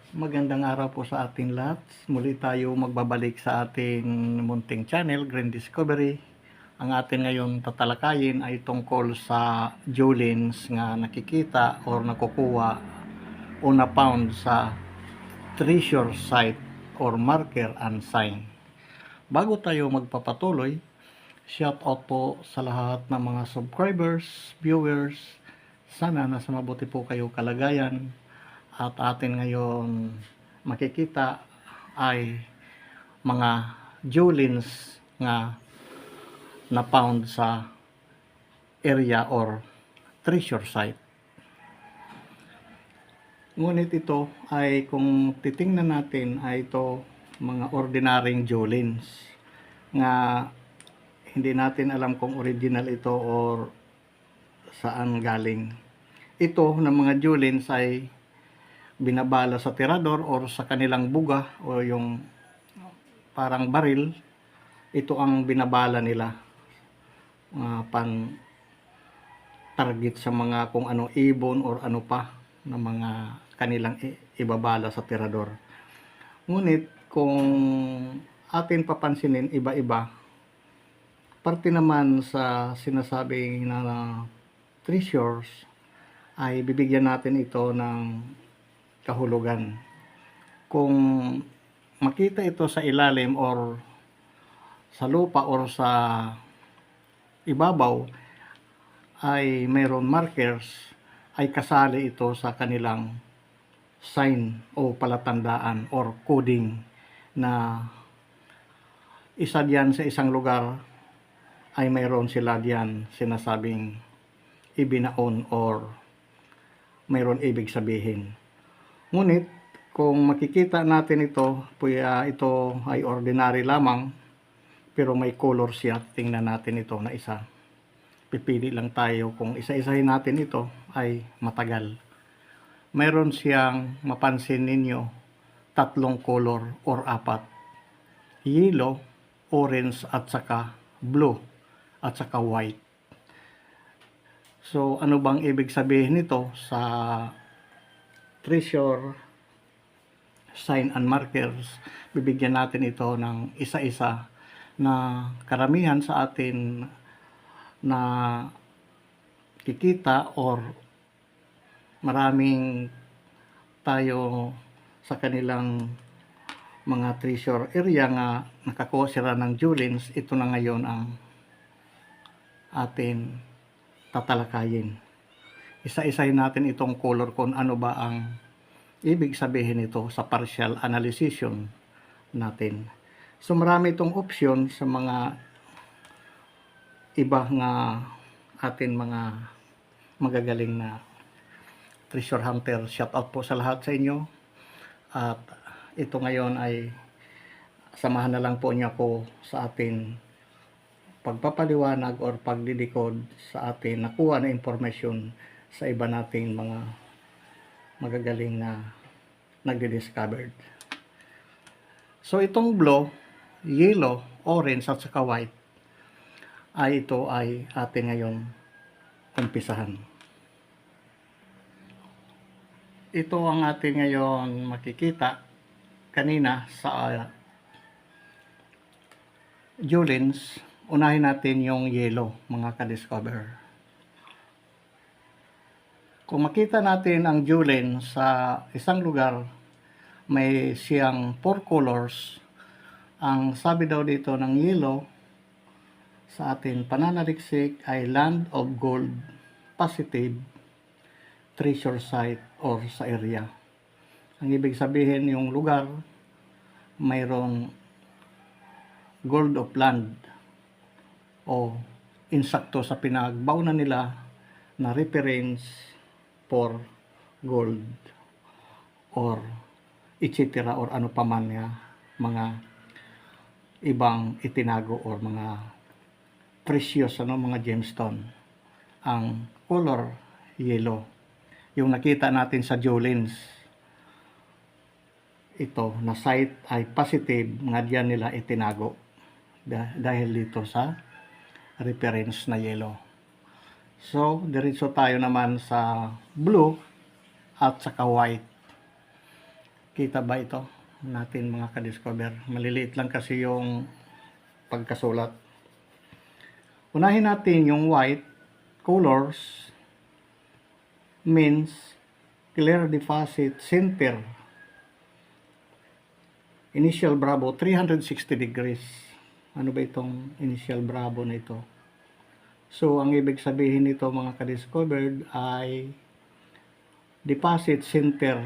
Magandang araw po sa ating lahat. Muli tayo magbabalik sa ating munting channel, Green Discovery. Ang atin ngayon tatalakayin ay tungkol sa Julins nga nakikita or nakukuha o na-found sa treasure site or marker and sign. Bago tayo magpapatuloy, shout out po sa lahat ng mga subscribers, viewers. Sana nasa mabuti po kayo kalagayan. At atin ngayon makikita ay mga Julins nga na-found sa area or treasure site. Ngunit ito ay kung titingnan natin ay ito mga ordinaryong Julins nga hindi natin alam kung original ito or saan galing. Ito ng mga Julins ay binabala sa tirador or sa kanilang buga o yung parang baril. Ito ang binabala nila pan target sa mga kung ano ibon or ano pa na mga kanilang ibabala sa tirador. Ngunit kung atin papansinin, iba-iba. Parte naman sa sinasabing na treasures ay bibigyan natin ito ng kahulugan. Kung makita ito sa ilalim or sa lupa or sa ibabaw ay mayroon markers, ay kasali ito sa kanilang sign o palatandaan or coding na isa diyan sa isang lugar ay mayroon sila diyan sinasabing ibinaon or mayroon ibig sabihin. Ngunit kung makikita natin ito, ito ay ordinary lamang pero may color siya. Tingnan natin ito na isa. Pipili lang tayo kung isa-isahin natin ito ay matagal. Mayroon siyang mapansin ninyo tatlong color or apat. Yellow, orange at saka blue at saka white. So ano bang ibig sabihin nito sa treasure sign and markers? Bibigyan natin ito ng isa-isa na karamihan sa atin na kikita or maraming tayo sa kanilang mga treasure area nga nakakuha sila ng Julins. Ito na ngayon ang atin tatalakayin. Isa-isahin natin itong color kung ano ba ang ibig sabihin nito sa partial analysis natin. So marami itong option sa mga iba nga atin mga magagaling na treasure hunter. Shout out po sa lahat sa inyo. At ito ngayon ay samahan na lang po niyo ako sa atin pagpapaliwanag or pagdidikod sa atin nakuha na informasyon sa iba nating mga magagaling na nagdi-discovered. So itong blue, yellow, orange at saka white ay ito ay atin ngayon umpisahan. Ito ang atin ngayon makikita kanina sa Julins. Unahin natin yung yellow, mga ka-discover. Kung makita natin ang Julins sa isang lugar, may siyang 4 colors. Ang sabi daw dito ng yellow sa atin pananaliksik ay land of gold, positive, treasure site or sa area. Ang ibig sabihin yung lugar mayroong gold of land o insakto sa pinagbaunan nila na reference for gold or etc. or ano pa man nga mga ibang itinago or mga precious mga gemstone. Ang color yellow yung nakita natin sa Julins, ito na site ay positive nga diyan nila itinago dahil dito sa reference na yellow. So diretso tayo naman sa blue at saka white. Kita ba ito natin mga ka-discover? Maliliit lang kasi yung pagkasulat. Unahin natin yung white colors means clear deposit center. Initial Bravo 360 degrees. Ano ba itong initial Bravo na ito? So, ang ibig sabihin nito mga ka-discovered ay deposit center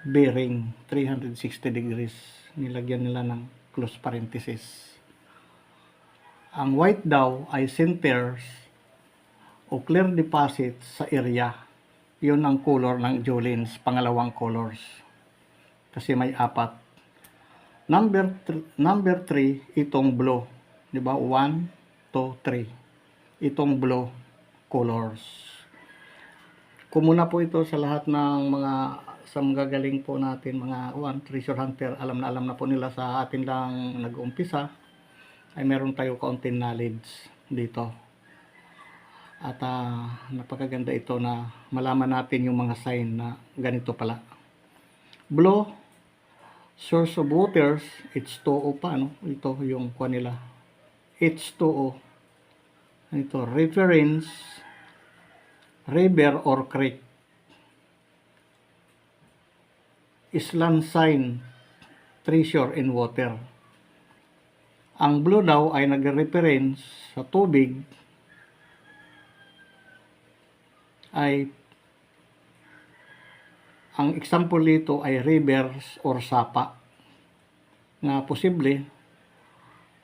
bearing 360 degrees. Nilagyan nila ng close parenthesis. Ang white daw ay centers o clear deposit sa area. Yun ang color ng Jolens, pangalawang colors. Kasi may 4. Number 3, itong blue. Di ba? 1, 2, 3. Itong blue colors. Kumuna po ito sa lahat ng mga sa magagaling po natin mga treasure hunter, alam na po nila sa atin lang nag-uumpisa ay meron tayo kaunting knowledge dito. At napakaganda ito na malaman natin yung mga sign na ganito pala. Blue, source of waters, H2O pa, no? Ito yung kuha nila. H2O. Ito, reference, river or creek. Island sign, treasure in water. Ang blue daw ay nagre-reference sa tubig ay ang example dito ay rivers or sapa. Na posible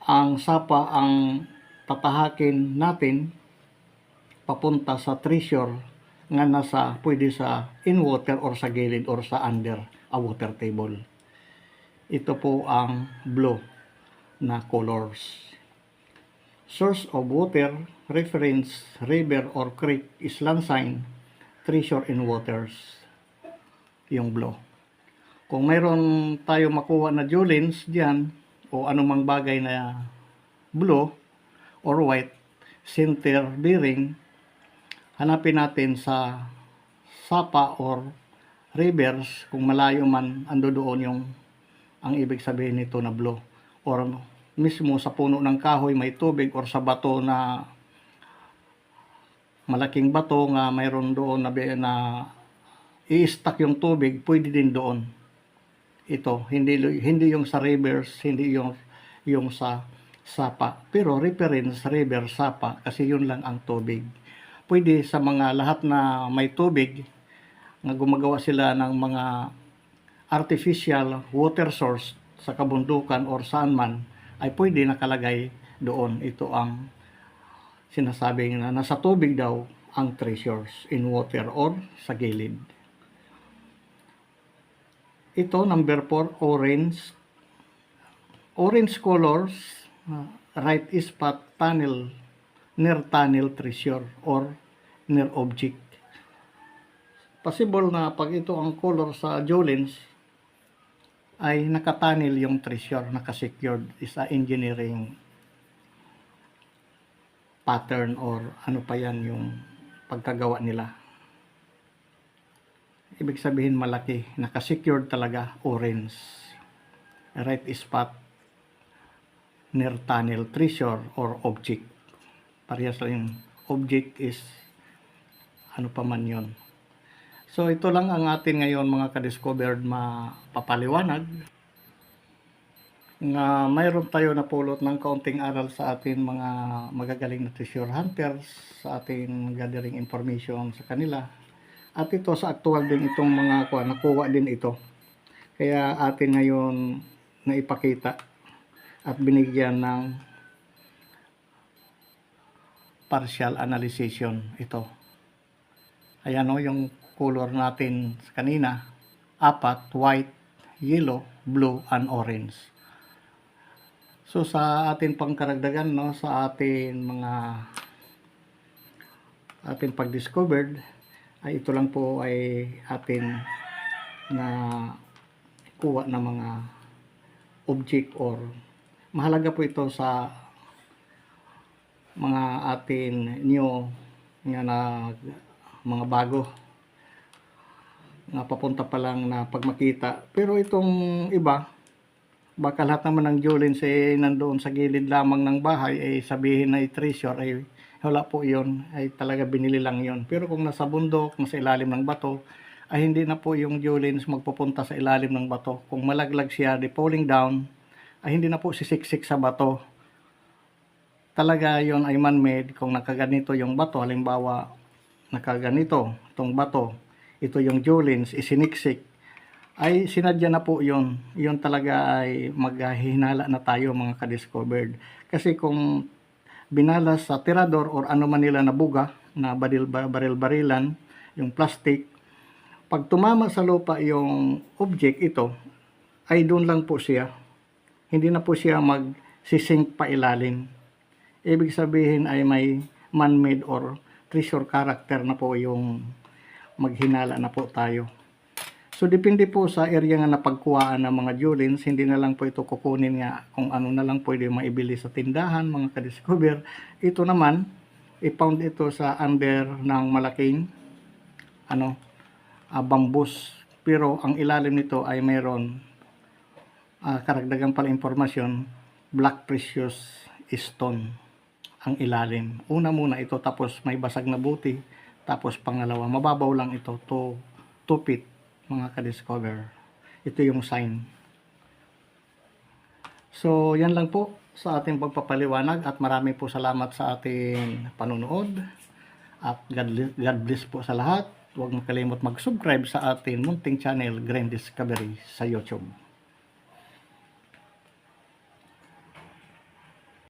ang sapa ang tatahakin natin papunta sa treasure nga nasa pwede sa in water or sa gilid or sa under a water table. Ito po ang blue na colors. Source of water, reference, river or creek, island sign, treasure in waters. Yung blue. Kung mayroon tayo makuha na Jolens diyan o anumang bagay na blue or white, center bearing, hanapin natin sa sapa or rivers, kung malayo man ando doon yung ang ibig sabihin nito na blue, or mismo sa puno ng kahoy may tubig, or sa bato na malaking bato nga mayroon doon na i-stack yung tubig, pwede din doon. Ito hindi yung sa rivers, hindi yung sa sapa, pero reference river, sapa, kasi yun lang ang tubig. Pwede sa mga lahat na may tubig nga gumagawa sila ng mga artificial water source sa kabundukan or saan man, ay pwede nakalagay doon. Ito ang sinasabing na nasa tubig daw ang treasures in water or sa gilid. Ito number 4, orange. Orange colors, right spot tunnel, near tunnel treasure or near object. Possible na pag ito ang color sa Jolens ay nakatanil yung treasure, nakasecured, is a engineering pattern or ano pa yan yung pagkagawa nila. Ibig sabihin malaki, nakasecured talaga, orange. Right spot, near tunnel treasure or object. Parehas lang yung object is ano pa man yun. So ito lang ang atin ngayon mga ka-discovered mapapaliwanag, nga mayroon tayo napulot ng kaunting aral sa atin mga magagaling na treasure hunters, sa ating gathering information sa kanila. At ito sa actual din itong mga nakuha din ito. Kaya atin ngayon naipakita at binigyan ng partial analysis ito. Ayan o yung color natin kanina, 4, white, yellow, blue, and orange. So sa atin pangkaragdagan, no, sa atin pag-discovered, ay ito lang po ay atin na kuha ng mga object, or mahalaga po ito sa mga atin new nga na mga bago nga papunta pa lang na pag makita. Pero itong iba, baka lahat naman ng Jolens nandoon sa gilid lamang ng bahay ay sabihin na treasure ay wala po yun, ay talaga binili lang yun. Pero kung nasa bundok, nasa ilalim ng bato, ay hindi na po yung Jolens magpupunta sa ilalim ng bato. Kung malaglag siya, di falling down, ay hindi na po sisiksik sa bato. Talaga yon ay man-made. Kung nakaganito yung bato, halimbawa nakaganito itong bato, ito yung Jolens, isiniksik, ay sinadya na po yon. Yon talaga ay maghihinala na tayo mga ka-discovered. Kasi kung binalas sa tirador or ano man nila na buga, na baril-barilan, yung plastic, pag tumama sa lupa yung object ito, ay doon lang po siya. Hindi na po siya magsisink pa ilalim. Ibig sabihin ay may man-made or treasure character na po yung maghinala na po tayo. So, depende po sa area nga napagkuhaan ng mga Jolens, hindi na lang po ito kukunin nga kung ano na lang pwede maibili sa tindahan, mga ka-discover. Ito naman, i-found ito sa under ng malaking bambus. Pero ang ilalim nito ay mayroon, karagdagan pala impormasyon, black precious stone ang ilalim. Una muna ito, tapos may basag na buti, tapos pangalawa, mababaw lang ito, 2 feet, mga ka-discover. Ito yung sign. So, yan lang po sa ating pagpapaliwanag at maraming po salamat sa ating panunood at God bless po sa lahat. Huwag makalimot mag-subscribe sa ating munting channel Grand Discovery sa YouTube.